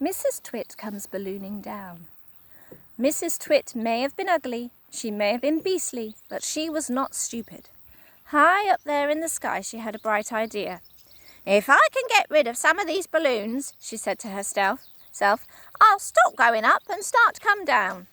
Mrs. Twit comes ballooning down. Mrs. Twit may have been ugly, she may have been beastly, but she was not stupid. High up there in the sky she had a bright idea. "If I can get rid of some of these balloons," she said to herself, "I'll stop going up and start to come down."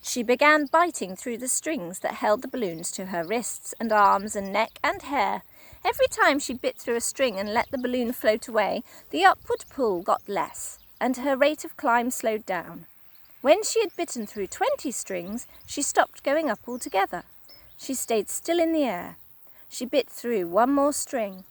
She began biting through the strings that held the balloons to her wrists and arms and neck and hair. Every time she bit through a string and let the balloon float away, the upward pull got less, and her rate of climb slowed down. When she had bitten through 20 strings, she stopped going up altogether. She stayed still in the air. She bit through one more string.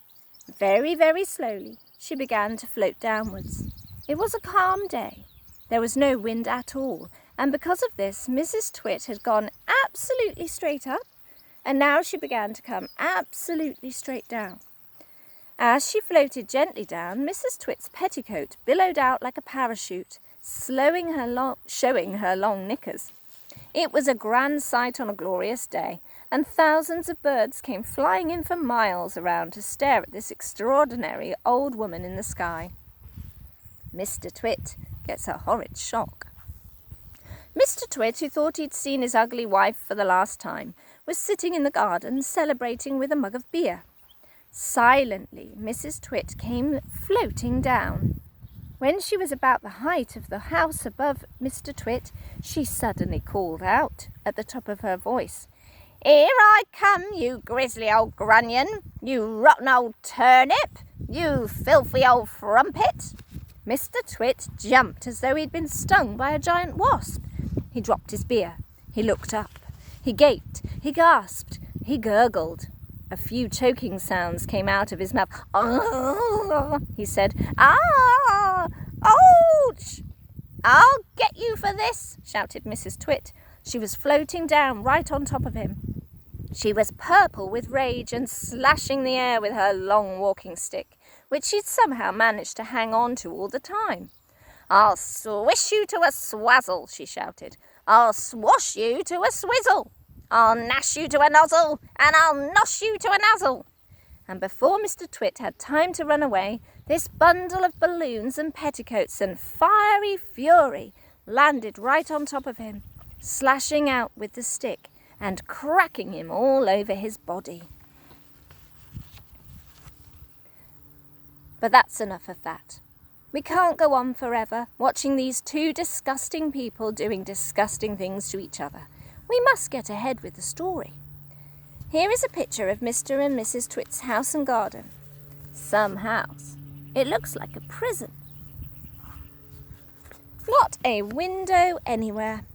Very, very slowly, she began to float downwards. It was a calm day. There was no wind at all, and because of this, Mrs. Twit had gone absolutely straight up, and now she began to come absolutely straight down. As she floated gently down, Mrs. Twit's petticoat billowed out like a parachute, showing her long knickers. It was a grand sight on a glorious day, and thousands of birds came flying in for miles around to stare at this extraordinary old woman in the sky. Mr. Twit gets a horrid shock. Mr. Twit, who thought he'd seen his ugly wife for the last time, was sitting in the garden celebrating with a mug of beer. Silently, Mrs. Twit came floating down. When she was about the height of the house above Mr. Twit, she suddenly called out at the top of her voice, "Here I come, you grisly old grunion, you rotten old turnip, you filthy old frumpet." Mr. Twit jumped as though he'd been stung by a giant wasp. He dropped his beer. He looked up. He gaped. He gasped. He gurgled. A few choking sounds came out of his mouth. "Ah," he said. "Ah! Ouch!" "I'll get you for this," shouted Mrs. Twit. She was floating down right on top of him. She was purple with rage and slashing the air with her long walking stick, which she'd somehow managed to hang on to all the time. "I'll swish you to a swazzle," she shouted. "I'll swash you to a swizzle. I'll gnash you to a nozzle, and I'll nosh you to a nazzle." And before Mr. Twit had time to run away, this bundle of balloons and petticoats and fiery fury landed right on top of him, slashing out with the stick and cracking him all over his body. But that's enough of that. We can't go on forever watching these two disgusting people doing disgusting things to each other. We must get ahead with the story. Here is a picture of Mr. and Mrs. Twit's house and garden. Some house. It looks like a prison. Not a window anywhere.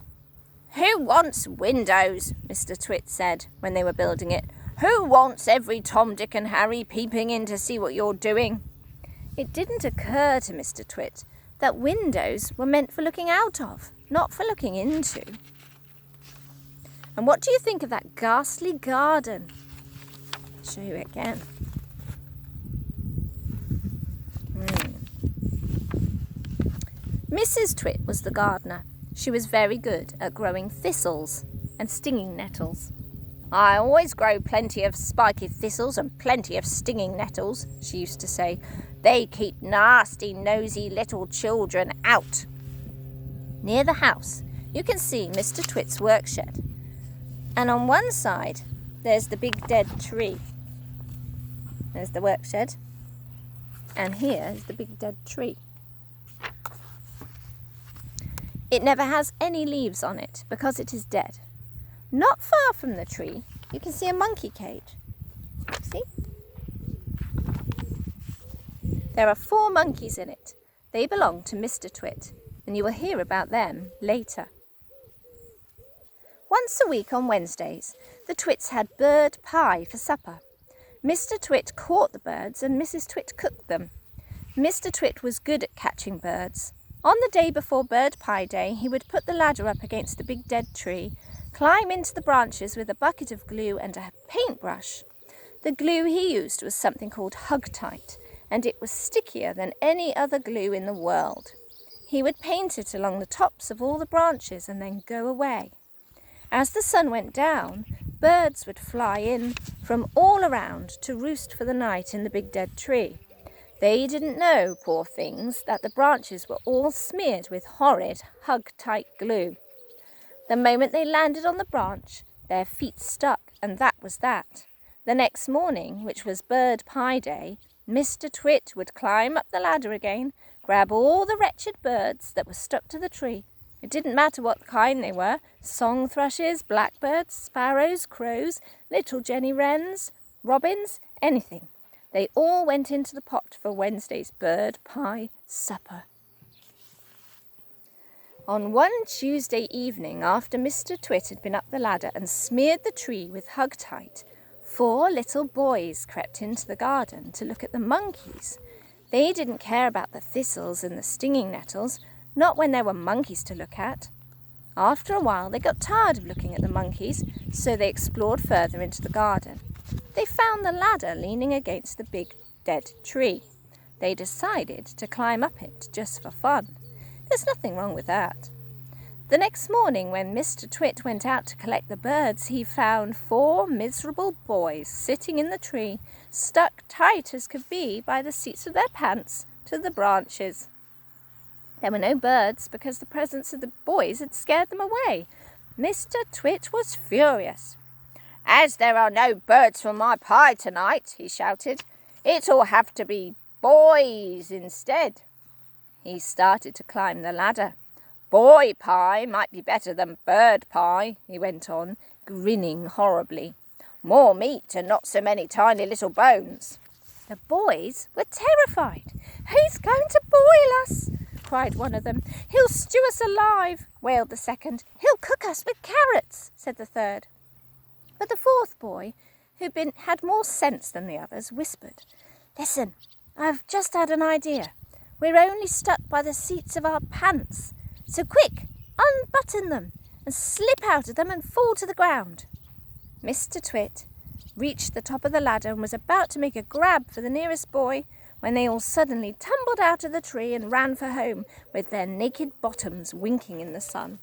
"Who wants windows?" Mr. Twit said when they were building it. "Who wants every Tom, Dick and Harry peeping in to see what you're doing?" It didn't occur to Mr. Twit that windows were meant for looking out of, not for looking into. And what do you think of that ghastly garden? I'll show you again. Mrs. Twit was the gardener. She was very good at growing thistles and stinging nettles. "I always grow plenty of spiky thistles and plenty of stinging nettles," she used to say. "They keep nasty, nosy little children out." Near the house, you can see Mr. Twit's workshed. And on one side, there's the big dead tree. There's the workshed. And here is the big dead tree. It never has any leaves on it because it is dead. Not far from the tree, you can see a monkey cage. See? There are 4 monkeys in it. They belong to Mr. Twit, and you will hear about them later. Once a week on Wednesdays, the Twits had bird pie for supper. Mr. Twit caught the birds and Mrs. Twit cooked them. Mr. Twit was good at catching birds. On the day before Bird Pie Day, he would put the ladder up against the big dead tree, climb into the branches with a bucket of glue and a paintbrush. The glue he used was something called Hug-Tight, and it was stickier than any other glue in the world. He would paint it along the tops of all the branches and then go away. As the sun went down, birds would fly in from all around to roost for the night in the big dead tree. They didn't know, poor things, that the branches were all smeared with horrid, hug-tight glue. The moment they landed on the branch, their feet stuck, and that was that. The next morning, which was bird pie day, Mr. Twit would climb up the ladder again, grab all the wretched birds that were stuck to the tree. It didn't matter what kind they were, song thrushes, blackbirds, sparrows, crows, little Jenny wrens, robins, anything. They all went into the pot for Wednesday's bird pie supper. On one Tuesday evening, after Mr. Twit had been up the ladder and smeared the tree with hug-tight, 4 little boys crept into the garden to look at the monkeys. They didn't care about the thistles and the stinging nettles, not when there were monkeys to look at. After a while, they got tired of looking at the monkeys, so they explored further into the garden. They found the ladder leaning against the big dead tree. They decided to climb up it just for fun. There's nothing wrong with that. The next morning, when Mr. Twit went out to collect the birds, he found 4 miserable boys sitting in the tree, stuck tight as could be by the seats of their pants to the branches. There were no birds because the presence of the boys had scared them away. Mr. Twit was furious. "As there are no birds for my pie tonight," he shouted, "it'll have to be boys instead." He started to climb the ladder. "Boy pie might be better than bird pie," he went on, grinning horribly. "More meat and not so many tiny little bones." The boys were terrified. "He's going to boil us," cried one of them. "He'll stew us alive," wailed the second. "He'll cook us with carrots," said the third. But the fourth boy, who had more sense than the others, whispered, "Listen, I've just had an idea. We're only stuck by the seats of our pants. So quick, unbutton them and slip out of them and fall to the ground." Mr. Twit reached the top of the ladder and was about to make a grab for the nearest boy when they all suddenly tumbled out of the tree and ran for home with their naked bottoms winking in the sun.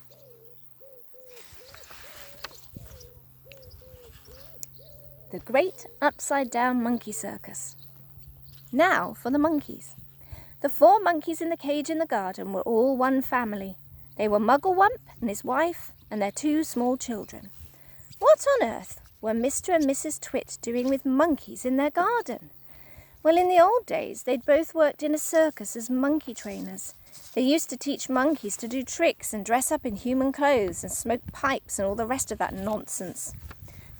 The Great Upside-Down Monkey Circus. Now for the monkeys. The 4 monkeys in the cage in the garden were all one family. They were Mugglewump and his wife and their 2 small children. What on earth were Mr. and Mrs. Twit doing with monkeys in their garden? Well, in the old days, they'd both worked in a circus as monkey trainers. They used to teach monkeys to do tricks and dress up in human clothes and smoke pipes and all the rest of that nonsense.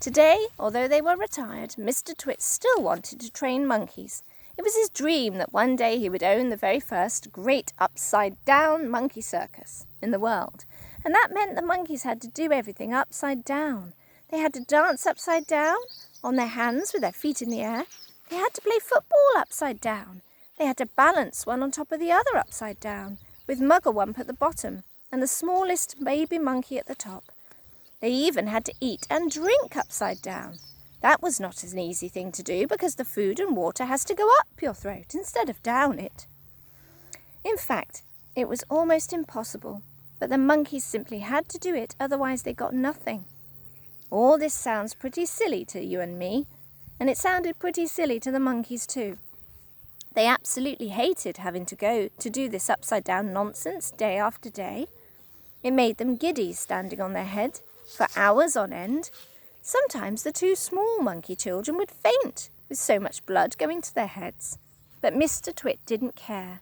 Today, although they were retired, Mr. Twit still wanted to train monkeys. It was his dream that one day he would own the very first great upside-down monkey circus in the world. And that meant the monkeys had to do everything upside down. They had to dance upside down, on their hands with their feet in the air. They had to play football upside down. They had to balance one on top of the other upside down, with Mugglewump at the bottom and the smallest baby monkey at the top. They even had to eat and drink upside down. That was not an easy thing to do because the food and water has to go up your throat instead of down it. In fact, it was almost impossible, but the monkeys simply had to do it, otherwise they got nothing. All this sounds pretty silly to you and me, and it sounded pretty silly to the monkeys too. They absolutely hated having to go to do this upside-down nonsense day after day. It made them giddy standing on their head for hours on end. Sometimes the 2 small monkey children would faint with so much blood going to their heads. But Mr. Twit didn't care.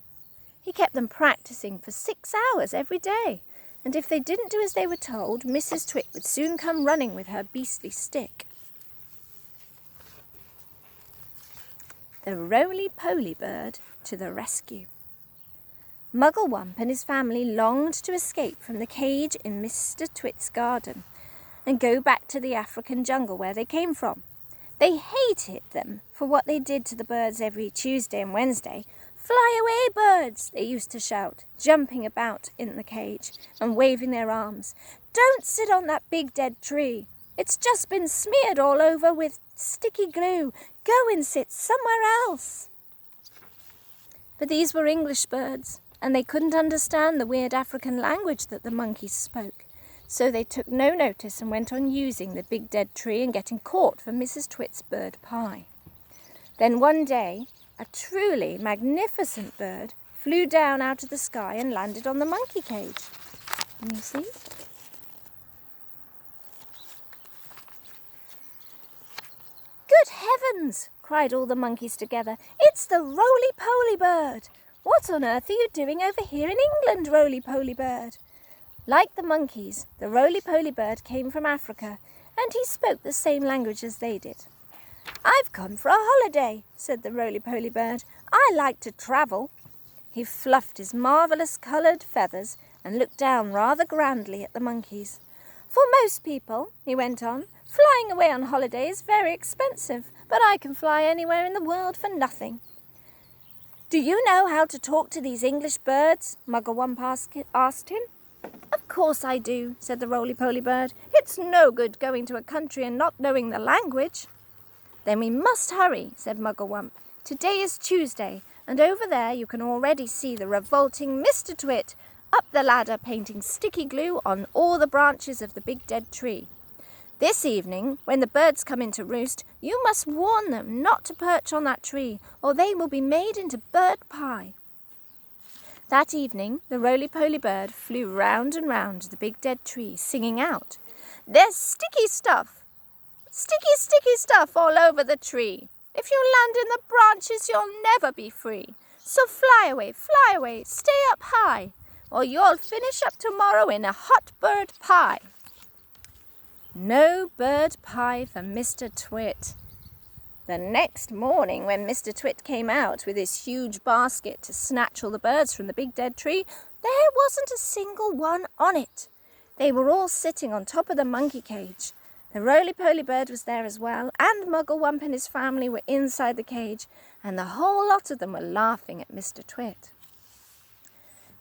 He kept them practicing for 6 hours every day, and if they didn't do as they were told, Mrs. Twit would soon come running with her beastly stick. The roly-poly bird to the rescue. Mugglewump and his family longed to escape from the cage in Mr. Twit's garden and go back to the African jungle where they came from. They hated them for what they did to the birds every Tuesday and Wednesday. "Fly away, birds," they used to shout, jumping about in the cage and waving their arms. "Don't sit on that big dead tree. It's just been smeared all over with sticky glue. Go and sit somewhere else." But these were English birds, and they couldn't understand the weird African language that the monkeys spoke. So they took no notice and went on using the big dead tree and getting caught for Mrs. Twit's bird pie. Then one day, a truly magnificent bird flew down out of the sky and landed on the monkey cage. Can you see? Good heavens! Cried all the monkeys together. It's the roly-poly bird! What on earth are you doing over here in England, roly-poly bird? Like the monkeys, the roly-poly bird came from Africa, and he spoke the same language as they did. I've come for a holiday, said the roly-poly bird. I like to travel. He fluffed his marvellous coloured feathers and looked down rather grandly at the monkeys. For most people, he went on, flying away on holiday is very expensive, but I can fly anywhere in the world for nothing. Do you know how to talk to these English birds? Mugglewump asked him. Of course I do, said the roly-poly bird. It's no good going to a country and not knowing the language. Then we must hurry, said Mugglewump. Today is Tuesday, and over there you can already see the revolting Mr. Twit up the ladder painting sticky glue on all the branches of the big dead tree. This evening, when the birds come in to roost, you must warn them not to perch on that tree, or they will be made into bird pie. That evening, the roly-poly bird flew round and round the big dead tree, singing out, There's sticky stuff all over the tree. If you land in the branches, you'll never be free. So fly away, stay up high, or you'll finish up tomorrow in a hot bird pie. No bird pie for Mr. Twit. The next morning, when Mr. Twit came out with his huge basket to snatch all the birds from the big dead tree, there wasn't a single one on it. They were all sitting on top of the monkey cage. The roly-poly bird was there as well, and Mugglewump and his family were inside the cage, and the whole lot of them were laughing at Mr. Twit.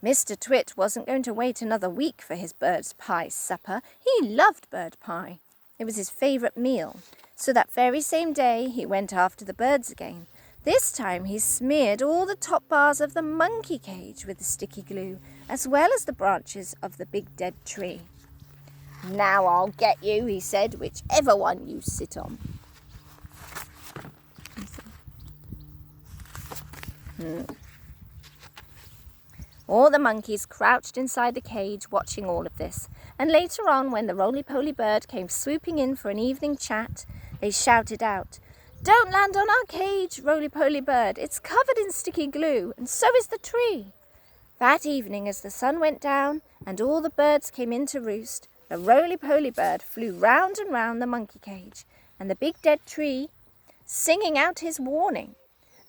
Mr. Twit wasn't going to wait another week for his bird pie supper. He loved bird pie. It was his favourite meal. So that very same day he went after the birds again. This time he smeared all the top bars of the monkey cage with the sticky glue, as well as the branches of the big dead tree. Now I'll get you, he said, whichever one you sit on. All the monkeys crouched inside the cage watching all of this, and later on, when the roly-poly bird came swooping in for an evening chat, they shouted out, Don't land on our cage, roly-poly bird. It's covered in sticky glue, and so is the tree. That evening, as the sun went down and all the birds came in to roost, the roly-poly bird flew round and round the monkey cage and the big dead tree, singing out his warning.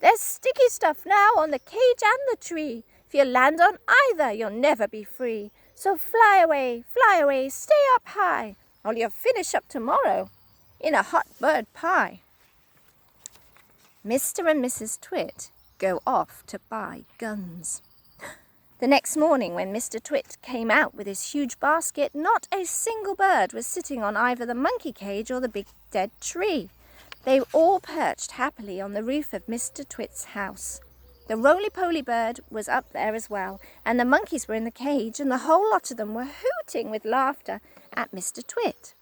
There's sticky stuff now on the cage and the tree. If you land on either, you'll never be free. So fly away, stay up high, or you'll finish up tomorrow in a hot bird pie. Mr. and Mrs. Twit go off to buy guns. The next morning, when Mr. Twit came out with his huge basket, not a single bird was sitting on either the monkey cage or the big dead tree. They all perched happily on the roof of Mr. Twit's house. The roly-poly bird was up there as well, and the monkeys were in the cage, and the whole lot of them were hooting with laughter at Mr. Twit.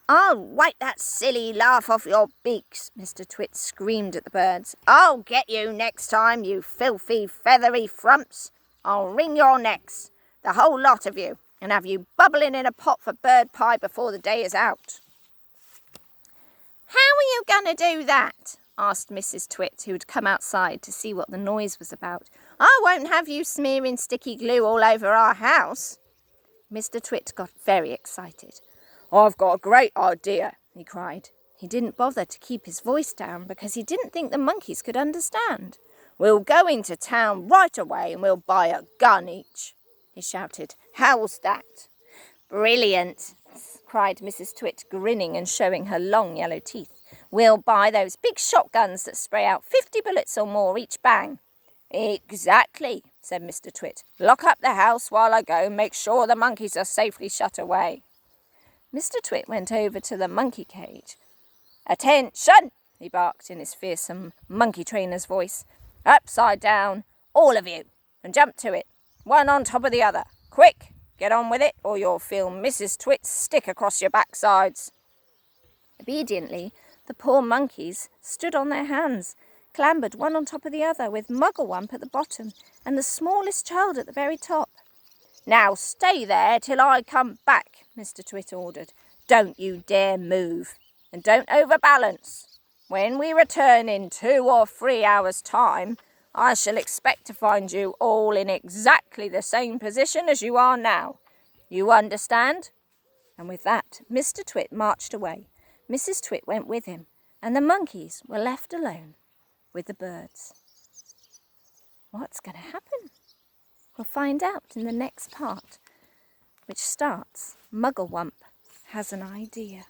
I'll wipe that silly laugh off your beaks, Mr. Twit screamed at the birds. I'll get you next time, you filthy, feathery frumps. I'll wring your necks, the whole lot of you, and have you bubbling in a pot for bird pie before the day is out. How are you going to do that? Asked Mrs. Twit, who had come outside to see what the noise was about. I won't have you smearing sticky glue all over our house. Mr. Twit got very excited. I've got a great idea, he cried. He didn't bother to keep his voice down because he didn't think the monkeys could understand. We'll go into town right away and we'll buy a gun each, he shouted. How's that? Brilliant, cried Mrs. Twit, grinning and showing her long yellow teeth. We'll buy those big shotguns that spray out 50 bullets or more each bang. Exactly, said Mr. Twit. Lock up the house while I go and make sure the monkeys are safely shut away. Mr. Twit went over to the monkey cage. Attention, he barked in his fearsome monkey trainer's voice. Upside down, all of you, and jump to it, one on top of the other. Quick, get on with it, or you'll feel Mrs. Twit's stick across your backsides. Obediently, the poor monkeys stood on their hands, clambered one on top of the other, with Mugglewump at the bottom and the smallest child at the very top. "Now stay there till I come back," Mr. Twit ordered. "Don't you dare move, and don't overbalance. When we return in 2 or 3 hours' time, I shall expect to find you all in exactly the same position as you are now. You understand?" And with that, Mr. Twit marched away. Mrs. Twit went with him, and the monkeys were left alone with the birds. What's going to happen? We'll find out in the next part, which starts Mugglewump Has an Idea.